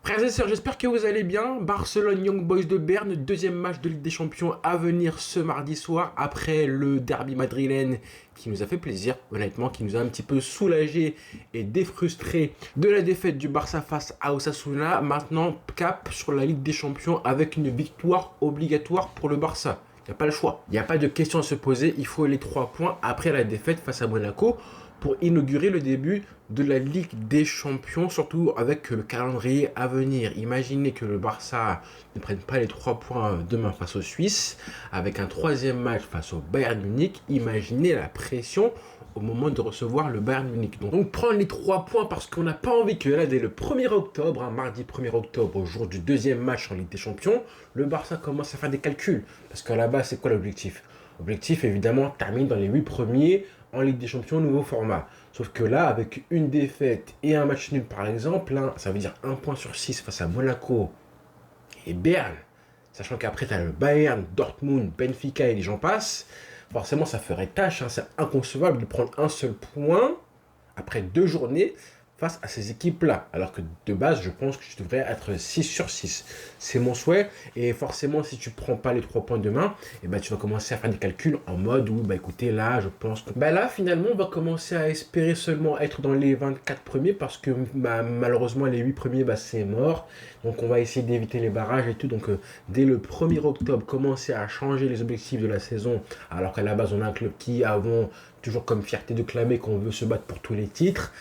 Frères et sœurs, j'espère que vous allez bien. Barcelone Young Boys de Berne, deuxième match de Ligue des Champions à venir ce mardi soir après le derby madrilène qui nous a fait plaisir, honnêtement, qui nous a un petit peu soulagé et défrustré de la défaite du Barça face à Osasuna. Maintenant, cap sur la Ligue des Champions avec une victoire obligatoire pour le Barça. Il n'y a pas le choix. Il n'y a pas de question à se poser. Il faut les 3 points après la défaite face à Monaco pour inaugurer le début de la Ligue des Champions, surtout avec le calendrier à venir. Imaginez que le Barça ne prenne pas les 3 points demain face aux Suisses, avec un troisième match face au Bayern Munich. Imaginez la pression au moment de recevoir le Bayern Munich. Donc prendre les 3 points parce qu'on n'a pas envie que là, dès le 1er octobre, mardi 1er octobre, au jour du deuxième match en Ligue des Champions, le Barça commence à faire des calculs. Parce qu'à la base, c'est quoi l'objectif ? Objectif, évidemment, termine dans les 8 premiers en Ligue des Champions, nouveau format. Sauf que là, avec une défaite et un match nul, par exemple, ça veut dire 1 point sur 6 face à Monaco et Berne, sachant qu'après, tu as le Bayern, Dortmund, Benfica et les gens passent, forcément, ça ferait tâche. C'est inconcevable de prendre un seul point après 2 journées face à ces équipes-là. Alors que de base, je pense que tu devrais être 6 sur 6. C'est mon souhait. Et forcément, si tu ne prends pas les 3 points demain, tu vas commencer à faire des calculs en mode où, écoutez, là, je pense que... là, finalement, on va commencer à espérer seulement être dans les 24 premiers parce que malheureusement, les 8 premiers, c'est mort. Donc, on va essayer d'éviter les barrages et tout. Donc, dès le 1er octobre, commencer à changer les objectifs de la saison. Alors qu'à la base, on a un club qui avons toujours comme fierté de clamer qu'on veut se battre pour tous les titres,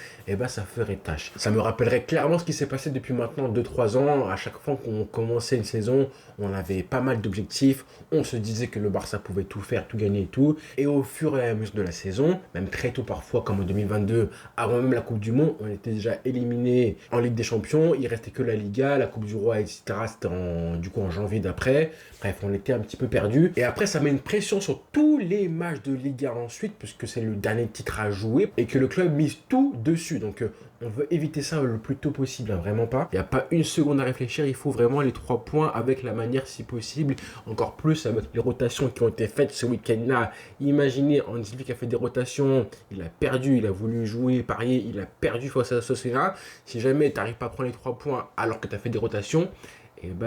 ça ferait tâche. Ça me rappellerait clairement ce qui s'est passé depuis maintenant 2-3 ans. À chaque fois qu'on commençait une saison, on avait pas mal d'objectifs. On se disait que le Barça pouvait tout faire, tout gagner et tout. Et au fur et à mesure de la saison, même très tôt parfois, comme en 2022, avant même la Coupe du Monde, on était déjà éliminé en Ligue des Champions. Il restait que la Liga, la Coupe du Roi, etc. C'était en janvier d'après. Bref, on était un petit peu perdu. Et après, ça met une pression sur tous les matchs de Liga ensuite, puisque c'est le dernier titre à jouer et que le club mise tout dessus. Donc, on veut éviter ça le plus tôt possible, vraiment pas. Il n'y a pas une seconde à réfléchir, il faut vraiment les 3 points avec la manière si possible. Encore plus avec les rotations qui ont été faites ce week-end-là. Imaginez, Hansi qui a fait des rotations, il a perdu, il a voulu jouer, parier, il a perdu face à Sociedad. Si jamais tu n'arrives pas à prendre les 3 points alors que tu as fait des rotations,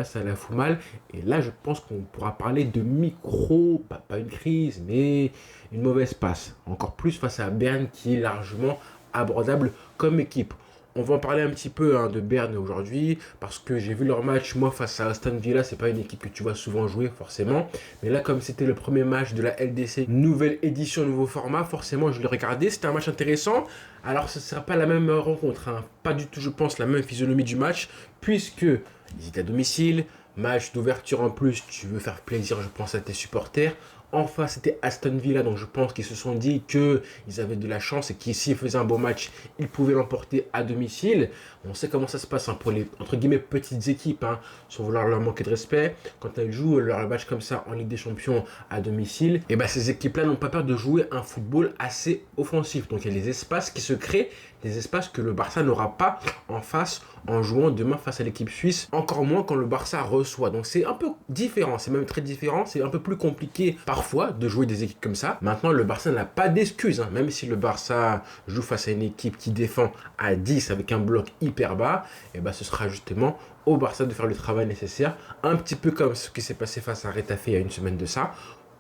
ça la fout mal. Et là, je pense qu'on pourra parler de micro, pas une crise, mais une mauvaise passe. Encore plus face à Berne qui est largement abordable comme équipe. On va en parler un petit peu de Berne aujourd'hui parce que j'ai vu leur match. Moi, face à Aston Villa, c'est pas une équipe que tu vois souvent jouer forcément. Mais là, comme c'était le premier match de la LDC, nouvelle édition, nouveau format, forcément, je l'ai regardé. C'était un match intéressant. Alors, ce ne sera pas la même rencontre. Pas du tout, je pense, la même physionomie du match puisque ils étaient à domicile. Match d'ouverture en plus, tu veux faire plaisir, je pense, à tes supporters. En face, c'était Aston Villa, donc je pense qu'ils se sont dit qu'ils avaient de la chance et qu'ici, ils faisaient un beau match, ils pouvaient l'emporter à domicile. On sait comment ça se passe pour les, entre guillemets, petites équipes, sans vouloir leur manquer de respect. Quand elles jouent leur match comme ça en Ligue des Champions à domicile, ces équipes-là n'ont pas peur de jouer un football assez offensif. Donc il y a des espaces qui se créent, des espaces que le Barça n'aura pas en face en jouant demain face à l'équipe suisse, encore moins quand le Barça reçoit. Donc c'est un peu différent, c'est même très différent, c'est un peu plus compliqué parfois de jouer des équipes comme ça. Maintenant, le Barça n'a pas d'excuses, même si le Barça joue face à une équipe qui défend à 10 avec un bloc hyper bas, ce sera justement au Barça de faire le travail nécessaire, un petit peu comme ce qui s'est passé face à Retafe il y a une semaine de ça,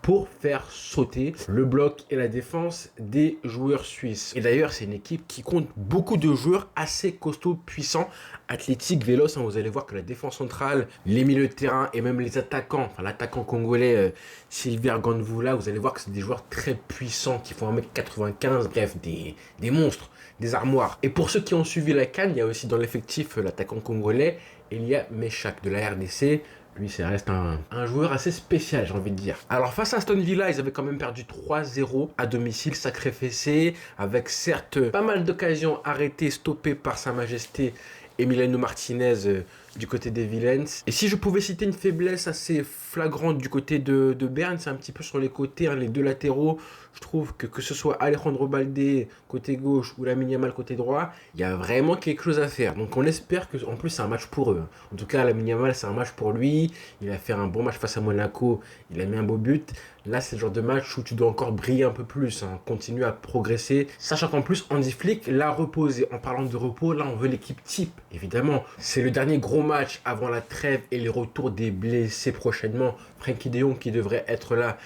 pour faire sauter le bloc et la défense des joueurs suisses. Et d'ailleurs, c'est une équipe qui compte beaucoup de joueurs assez costauds, puissants, athlétiques, véloces. Vous allez voir que la défense centrale, les milieux de terrain et même les attaquants, l'attaquant congolais Silver Ganvula, vous allez voir que c'est des joueurs très puissants qui font 1m95, bref, des monstres, des armoires. Et pour ceux qui ont suivi la CAN, il y a aussi dans l'effectif l'attaquant congolais, il y a Meshak de la RDC. Lui, ça reste un joueur assez spécial, j'ai envie de dire. Alors, face à Aston Villa, ils avaient quand même perdu 3-0 à domicile, sacré fessé, avec certes pas mal d'occasions arrêtées, stoppées par Sa Majesté Emiliano Martinez du côté des Villains. Et si je pouvais citer une faiblesse assez flagrante du côté de Berne, c'est un petit peu sur les côtés, les deux latéraux. Je trouve que ce soit Alejandro Balde côté gauche ou Lamine Yamal côté droit, il y a vraiment quelque chose à faire. Donc on espère que, en plus, c'est un match pour eux. En tout cas, Lamine Yamal, c'est un match pour lui. Il a fait un bon match face à Monaco. Il a mis un beau but. Là, c'est le genre de match où tu dois encore briller un peu plus, hein, continuer à progresser. Sachant qu'en plus, Hansi Flick l'a reposé. En parlant de repos, là, on veut l'équipe type, évidemment. C'est le dernier gros match avant la trêve et les retours des blessés prochainement. Frenkie de Jong qui devrait être là,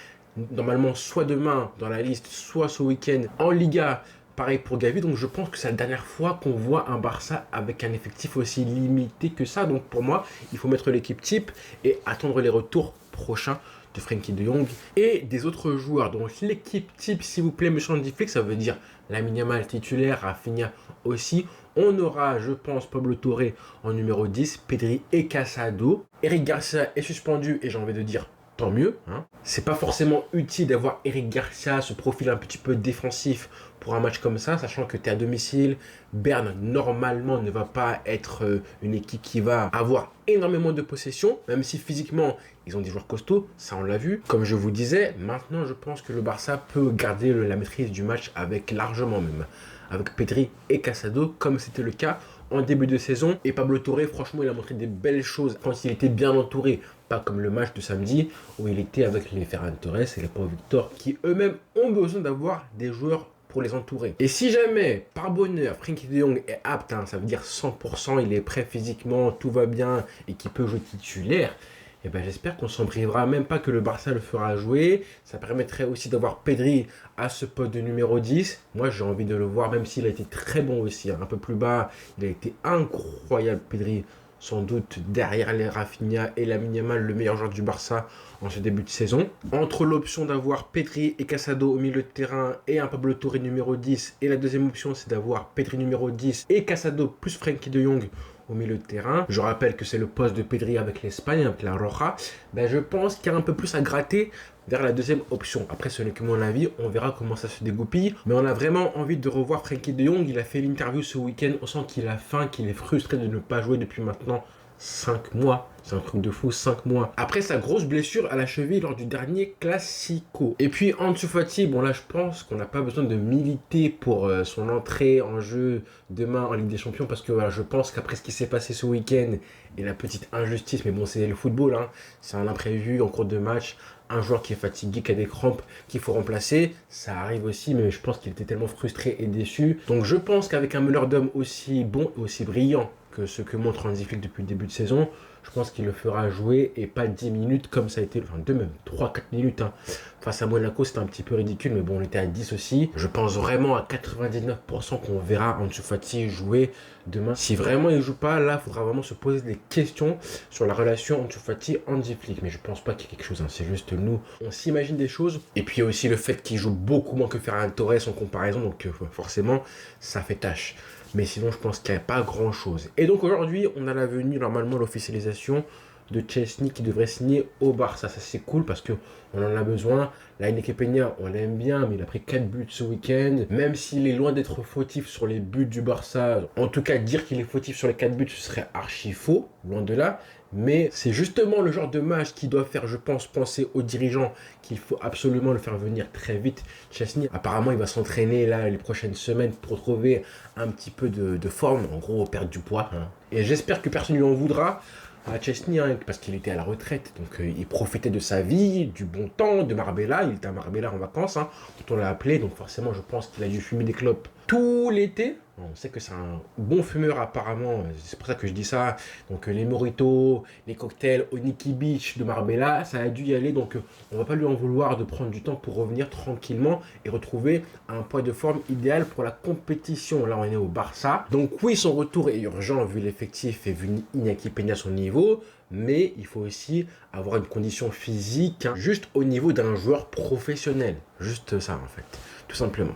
normalement, soit demain dans la liste, soit ce week-end en Liga. Pareil pour Gavi, donc je pense que c'est la dernière fois qu'on voit un Barça avec un effectif aussi limité que ça. Donc pour moi, il faut mettre l'équipe type et attendre les retours prochains de Frenkie de Jong et des autres joueurs. Donc l'équipe type, s'il vous plaît, monsieur Hansi Flick, ça veut dire Lamine Yamal titulaire, Rafinha aussi. On aura, je pense, Pablo Torre en numéro 10, Pedri et Casado. Eric Garcia est suspendu et j'ai envie de dire tant mieux. Hein. C'est pas forcément utile d'avoir Eric Garcia, ce profil un petit peu défensif pour un match comme ça, sachant que tu es à domicile. Berne, normalement, ne va pas être une équipe qui va avoir énormément de possession, même si physiquement, ils ont des joueurs costauds, ça on l'a vu. Comme je vous disais, maintenant, je pense que le Barça peut garder la maîtrise du match avec largement même, avec Pedri et Casado, comme c'était le cas en début de saison. Et Pablo Torre, franchement, il a montré des belles choses quand il était bien entouré. Pas comme le match de samedi où il était avec les Ferran Torres et les Pau Victor qui eux-mêmes ont besoin d'avoir des joueurs pour les entourer. Et si jamais, par bonheur, Frenkie de Jong est apte, hein, ça veut dire 100%, il est prêt physiquement, tout va bien et qu'il peut jouer titulaire, et ben j'espère qu'on s'en privera même pas que le Barça le fera jouer. Ça permettrait aussi d'avoir Pedri à ce poste de numéro 10. Moi, j'ai envie de le voir, même s'il a été très bon aussi, hein, un peu plus bas. Il a été incroyable, Pedri. Sans doute derrière les Rafinha et Lamine Yamal, le meilleur joueur du Barça en ce début de saison. Entre l'option d'avoir Pedri et Casado au milieu de terrain et un Pablo Torre numéro 10, et la deuxième option c'est d'avoir Pedri numéro 10 et Casado plus Frenkie de Jong au milieu de terrain. Je rappelle que c'est le poste de Pedri avec l'Espagne, avec la Roja. Ben, je pense qu'il y a un peu plus à gratter vers la deuxième option. Après, ce n'est que mon avis, on verra comment ça se dégoupille. Mais on a vraiment envie de revoir Frenkie de Jong. Il a fait l'interview ce week-end, on sent qu'il a faim, qu'il est frustré de ne pas jouer depuis maintenant 5 mois. C'est un truc de fou, 5 mois. Après sa grosse blessure à la cheville lors du dernier Classico. Et puis Ansu Fati, bon là je pense qu'on n'a pas besoin de militer pour son entrée en jeu demain en Ligue des Champions. Parce que voilà, je pense qu'après ce qui s'est passé ce week-end et la petite injustice, mais bon c'est le football, hein, c'est un imprévu en cours de match. Un joueur qui est fatigué, qui a des crampes, qu'il faut remplacer, ça arrive aussi, mais je pense qu'il était tellement frustré et déçu. Donc je pense qu'avec un meneur d'homme aussi bon et aussi brillant que ce que montre Hansi Flick depuis le début de saison, je pense qu'il le fera jouer et pas 10 minutes comme ça a été, enfin 2 même, 3-4 minutes. Hein. Face à Monaco, c'était un petit peu ridicule, mais bon, on était à 10 aussi. Je pense vraiment à 99% qu'on verra Ansu Fati jouer demain. Si vraiment il joue pas, là, il faudra vraiment se poser des questions sur la relation Ansu Fati-Hansi Flick. Mais je pense pas qu'il y ait quelque chose, hein. C'est juste nous, on s'imagine des choses. Et puis il y a aussi le fait qu'il joue beaucoup moins que Ferran Torres en comparaison, donc forcément, ça fait tâche. Mais sinon, je pense qu'il n'y a pas grand-chose. Et donc aujourd'hui, on a la venue, normalement, l'officialisation de Szczęsny qui devrait signer au Barça. Ça, c'est cool parce qu'on en a besoin. Là, Enrique Peña, on l'aime bien, mais il a pris 4 buts ce week-end. Même s'il est loin d'être fautif sur les buts du Barça, en tout cas, dire qu'il est fautif sur les 4 buts, ce serait archi faux, loin de là. Mais c'est justement le genre de match qui doit faire, je pense, penser aux dirigeants qu'il faut absolument le faire venir très vite. Szczęsny, apparemment, il va s'entraîner là les prochaines semaines pour trouver un petit peu de forme, en gros, perdre du poids. Hein. Et j'espère que personne ne lui en voudra à Szczęsny, hein, parce qu'il était à la retraite. Donc, il profitait de sa vie, du bon temps, de Marbella. Il était à Marbella en vacances, hein, quand on l'a appelé. Donc, forcément, je pense qu'il a dû fumer des clopes tout l'été. On sait que c'est un bon fumeur apparemment, c'est pour ça que je dis ça. Donc les mojitos, les cocktails au Nikki Beach de Marbella, ça a dû y aller. Donc on va pas lui en vouloir de prendre du temps pour revenir tranquillement et retrouver un poids de forme idéal pour la compétition. Là on est au Barça. Donc oui, son retour est urgent vu l'effectif et vu Iñaki Peña son niveau. Mais il faut aussi avoir une condition physique, hein, juste au niveau d'un joueur professionnel. Juste ça en fait, tout simplement.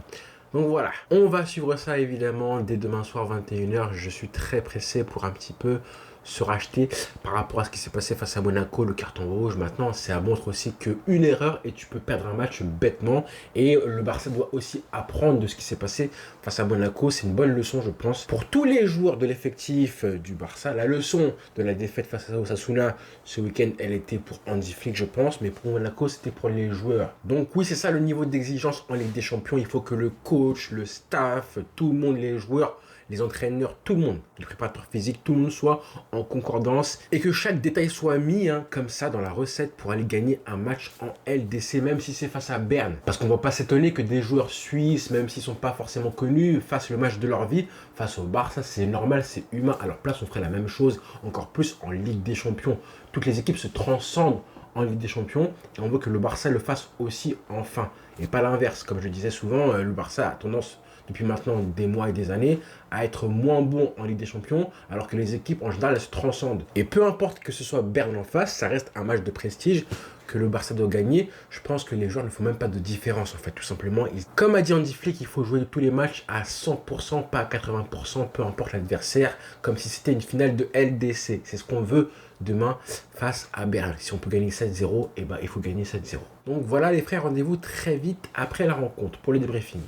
Donc voilà, on va suivre ça évidemment dès demain soir 21h. Je suis très pressé pour un petit peu se racheter par rapport à ce qui s'est passé face à Monaco, le carton rouge. Maintenant, ça montre aussi qu'une erreur et tu peux perdre un match bêtement. Et le Barça doit aussi apprendre de ce qui s'est passé face à Monaco. C'est une bonne leçon, je pense, pour tous les joueurs de l'effectif du Barça. La leçon de la défaite face à Osasuna ce week-end, elle était pour Hansi Flick, je pense. Mais pour Monaco, c'était pour les joueurs. Donc oui, c'est ça le niveau d'exigence en Ligue des Champions. Il faut que le coach, le staff, tout le monde, les joueurs, les entraîneurs, tout le monde, les préparateurs physiques, tout le monde soit en concordance et que chaque détail soit mis comme ça dans la recette pour aller gagner un match en LDC, même si c'est face à Berne. Parce qu'on ne va pas s'étonner que des joueurs suisses, même s'ils ne sont pas forcément connus, fassent le match de leur vie face au Barça. C'est normal, c'est humain. À leur place, on ferait la même chose, encore plus en Ligue des Champions. Toutes les équipes se transcendent en Ligue des Champions et on veut que le Barça le fasse aussi enfin et pas l'inverse. Comme je disais souvent, le Barça a tendance depuis maintenant des mois et des années à être moins bon en Ligue des Champions alors que les équipes en général elles se transcendent. Et peu importe que ce soit Berne en face, ça reste un match de prestige que le Barça doit gagner. Je pense que les joueurs ne font même pas de différence en fait, tout simplement. Comme a dit Hansi Flick, il faut jouer tous les matchs à 100%, pas à 80%, peu importe l'adversaire, comme si c'était une finale de LDC. C'est ce qu'on veut demain face à Berne. Si on peut gagner 7-0, eh ben, il faut gagner 7-0. Donc voilà les frères, rendez-vous très vite après la rencontre pour le débriefing.